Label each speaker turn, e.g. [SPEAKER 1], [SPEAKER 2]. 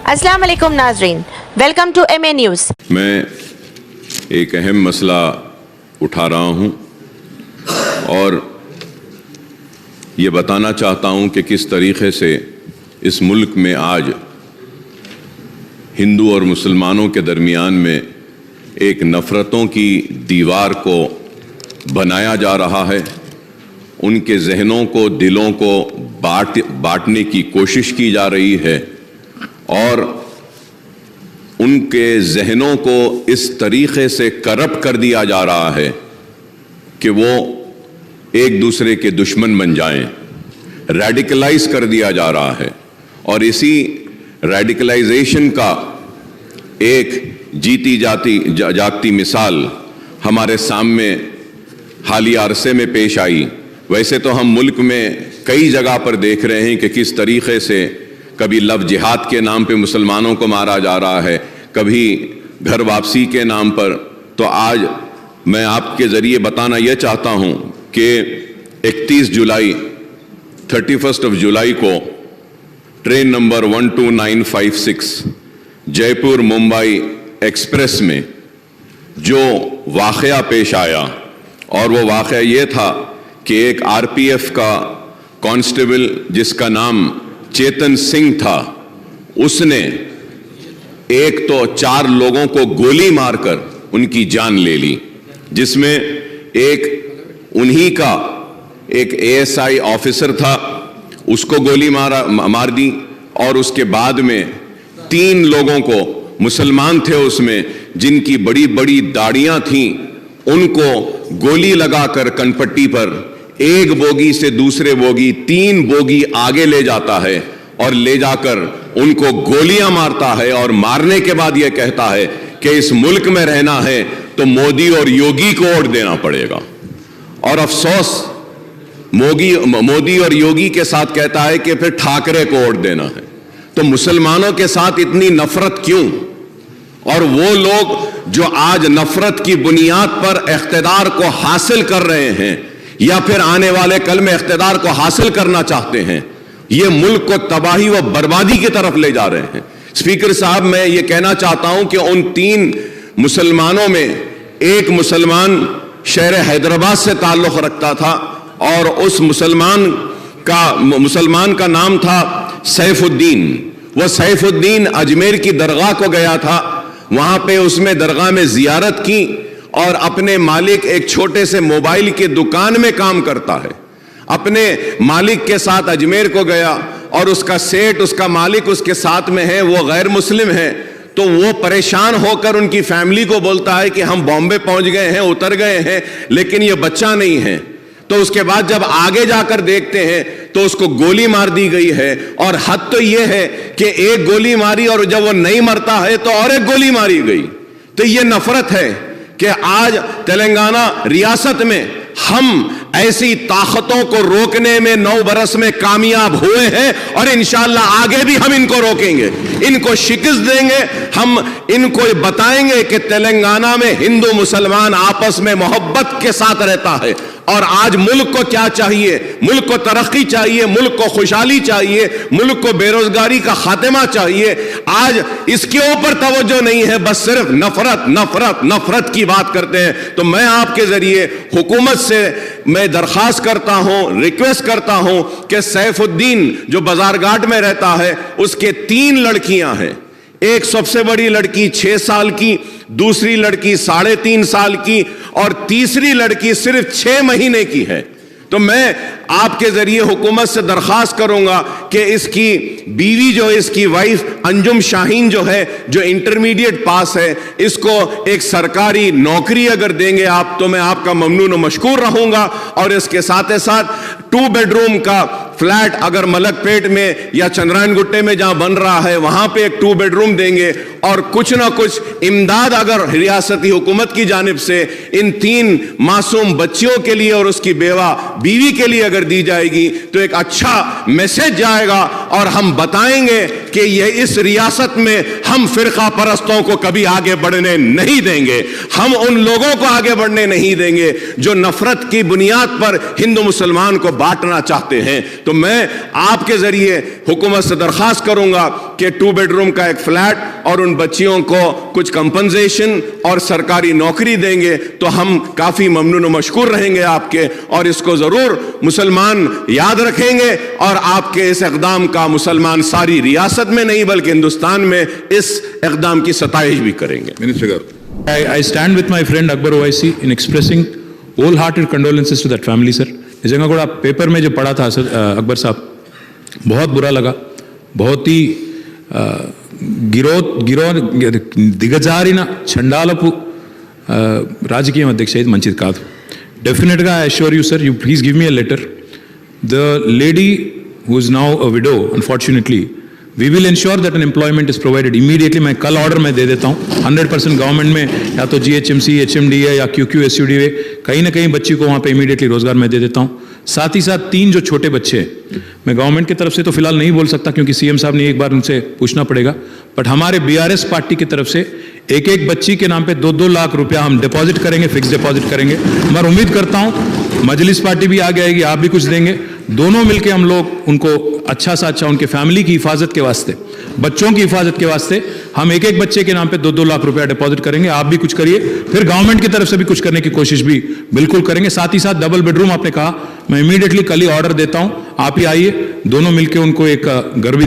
[SPEAKER 1] अस्सलाम वालेकुम नाजरीन, वेलकम टू MA न्यूज़।
[SPEAKER 2] मैं एक अहम मसला उठा रहा हूं और ये बताना चाहता हूं कि किस तरीके से इस मुल्क में आज हिंदू और मुसलमानों के दरमियान में एक नफ़रतों की दीवार को बनाया जा रहा है। उनके जहनों को, दिलों को बांटने की कोशिश की जा रही है और उनके जहनों को इस तरीके से करप्ट कर दिया जा रहा है कि वो एक दूसरे के दुश्मन बन जाएं, रेडिकलाइज कर दिया जा रहा है। और इसी रेडिकलाइजेशन का एक जीती जागती मिसाल हमारे सामने हालिया अरसे में पेश आई। वैसे तो हम मुल्क में कई जगह पर देख रहे हैं कि किस तरीके से कभी लव जिहाद के नाम पे मुसलमानों को मारा जा रहा है, कभी घर वापसी के नाम पर। तो आज मैं आपके ज़रिए बताना यह चाहता हूँ कि 31 जुलाई 31 जुलाई को train number 12956 Jaipur Mumbai express में जो वाक़या पेश आया, और वो वाक़या ये था कि एक RPF का कांस्टेबल जिसका नाम चेतन सिंह था, उसने एक तो 4 लोगों को गोली मारकर उनकी जान ले ली, जिसमें एक उन्हीं का एक ASI ऑफिसर था, उसको गोली मार दी। और उसके बाद में 3 लोगों को, मुसलमान थे उसमें, जिनकी बड़ी बड़ी दाढ़ियां थीं, उनको गोली लगाकर कनपट्टी पर एक बोगी से दूसरे बोगी 3 बोगी आगे ले जाता है और ले जाकर उनको गोलियां मारता है। और मारने के बाद यह कहता है कि इस मुल्क में रहना है तो मोदी और योगी को वोट देना पड़ेगा। और अफसोस मोदी और योगी के साथ कहता है कि फिर ठाकरे को वोट देना है। तो मुसलमानों के साथ इतनी नफरत क्यों? और वो लोग जो आज नफरत की बुनियाद पर इख्तिदार को हासिल कर रहे हैं या फिर आने वाले कल में इख्तिदार को हासिल करना चाहते हैं, ये मुल्क को तबाही व बर्बादी की तरफ ले जा रहे हैं। स्पीकर साहब, मैं ये कहना चाहता हूं कि उन 3 मुसलमानों में एक मुसलमान शहर हैदराबाद से ताल्लुक़ रखता था और उस मुसलमान का नाम था सैफुद्दीन। वह सैफुद्दीन अजमेर की दरगाह को गया था, वहां पे उसमें दरगाह में जियारत की और अपने मालिक, एक छोटे से मोबाइल की दुकान में काम करता है, अपने मालिक के साथ अजमेर को गया और उसका सेठ, उसका मालिक उसके साथ में है, वो गैर मुस्लिम है। तो वो परेशान होकर उनकी फैमिली को बोलता है कि हम बॉम्बे पहुंच गए हैं, उतर गए हैं, लेकिन ये बच्चा नहीं है। तो उसके बाद जब आगे जाकर देखते हैं तो उसको गोली मार दी गई है। और हद तो ये है कि एक गोली मारी और जब वो नहीं मरता है तो और एक गोली मारी गई। तो ये नफरत है कि आज तेलंगाना रियासत में हम ऐसी ताकतों को रोकने में 9 बरस में कामयाब हुए हैं और इंशाअल्लाह आगे भी हम इनको रोकेंगे, इनको शिकस्त देंगे। हम इनको बताएंगे कि तेलंगाना में हिंदू मुसलमान आपस में मोहब्बत के साथ रहता है। और आज मुल्क को क्या चाहिए? मुल्क को तरक्की चाहिए, मुल्क को खुशहाली चाहिए, मुल्क को बेरोजगारी का खात्मा चाहिए। आज इसके ऊपर तवज्जो नहीं है, बस सिर्फ नफरत नफरत नफरत की बात करते हैं। तो मैं आपके जरिए हुकूमत से मैं दरख्वास्त करता हूं, रिक्वेस्ट करता हूं कि सैफुद्दीन जो बाजारघाट में रहता है, उसके 3 लड़कियां हैं। एक सबसे बड़ी लड़की 6 साल की, दूसरी लड़की 3.5 साल की और तीसरी लड़की सिर्फ 6 महीने की है। तो मैं आपके जरिए हुकूमत से दरख्वास्त करूंगा कि इसकी बीवी जो इसकी वाइफ अंजुम शाहीन जो है, जो इंटरमीडिएट पास है, इसको एक सरकारी नौकरी अगर देंगे आप तो मैं आपका ममनून व मशकूर रहूंगा। और इसके साथ साथ 2 बेडरूम का फ्लैट अगर मलकपेट में या चंद्रायन गुट्टे में जहां बन रहा है वहां पे एक 2 बेडरूम देंगे। और कुछ ना कुछ इमदाद अगर रियासती हुकूमत की जानिब से इन 3 मासूम बच्चियों के लिए और उसकी बीवी के लिए अगर दी जाएगी तो एक अच्छा मैसेज जाएगा और हम बताएंगे کہ یہ اس ریاست میں ہم فرقہ پرستوں کو کبھی آگے بڑھنے نہیں دیں گے. ہم ان لوگوں کو آگے بڑھنے نہیں دیں گے جو نفرت کی بنیاد پر ہندو مسلمان کو بانٹنا چاہتے ہیں. تو میں آپ کے ذریعے حکومت سے درخواست کروں گا کہ 2 بیڈ روم کا ایک فلیٹ اور ان بچیوں کو کچھ کمپنسیشن اور سرکاری نوکری دیں گے تو ہم کافی ممنون و مشکور رہیں گے آپ کے, اور اس کو ضرور مسلمان یاد رکھیں گے, اور آپ کے اس اقدام کا مسلمان ساری ریاست میں نہیں بلکہ ہندوستان میں اس اقدام کی ستائش بھی کریں گے.
[SPEAKER 3] I stand with my friend Akbar Owaisi in expressing wholehearted condolences to that family, sir. اس جگہ کو آپ پیپر میں جو پڑھا تھا سر اکبر صاحب, بہت برا لگا. بہت ہی దిగజారిన చండాలపు రాజకీయం అధ్యక్ష ఇది మంచిది కాదు. డెఫినెట్గా I assure you sir, you please give me a letter. The lady who is now a widow, unfortunately we will ensure that an employment is provided immediately. मैं कल ऑर्डर में दे देता हूँ. 100% गवर्नमेंट में या तो GHMC, HMDA या QQSUDA कहीं ना कहीं बच्ची को वहाँ पे इमीडिएटली रोजगार मैं दे देता हूँ. साथ ही साथ 3 जो छोटे बच्चे हैं, मैं गवर्नमेंट की तरफ से तो फिलहाल नहीं बोल सकता क्योंकि CM साहब ने एक बार उनसे पूछना पड़ेगा, बट हमारे BRS पार्टी की तरफ से एक बच्ची के नाम पे 2-2 लाख रुपया हम डिपॉजिट करेंगे, फिक्स डिपॉजिट करेंगे. मैं उम्मीद करता हूँ मजलिस पार्टी भी आगे आएगी, आप भी कुछ देंगे. दोनों मिलके हम लोग उनको अच्छा सा अच्छा उनके फैमिली की हिफाजत के वास्ते, बच्चों की हिफाजत के वास्ते हम एक बच्चे के नाम पे 2-2 लाख रुपया डिपॉजिट करेंगे. आप भी कुछ करिए, फिर गवर्नमेंट की तरफ से भी कुछ करने की कोशिश भी बिल्कुल करेंगे. साथ ही साथ डबल बेडरूम आपने कहा, मैं इमीडिएटली कल ही ऑर्डर देता हूं. आप ही आइए, दोनों मिलके उनको एक घर भी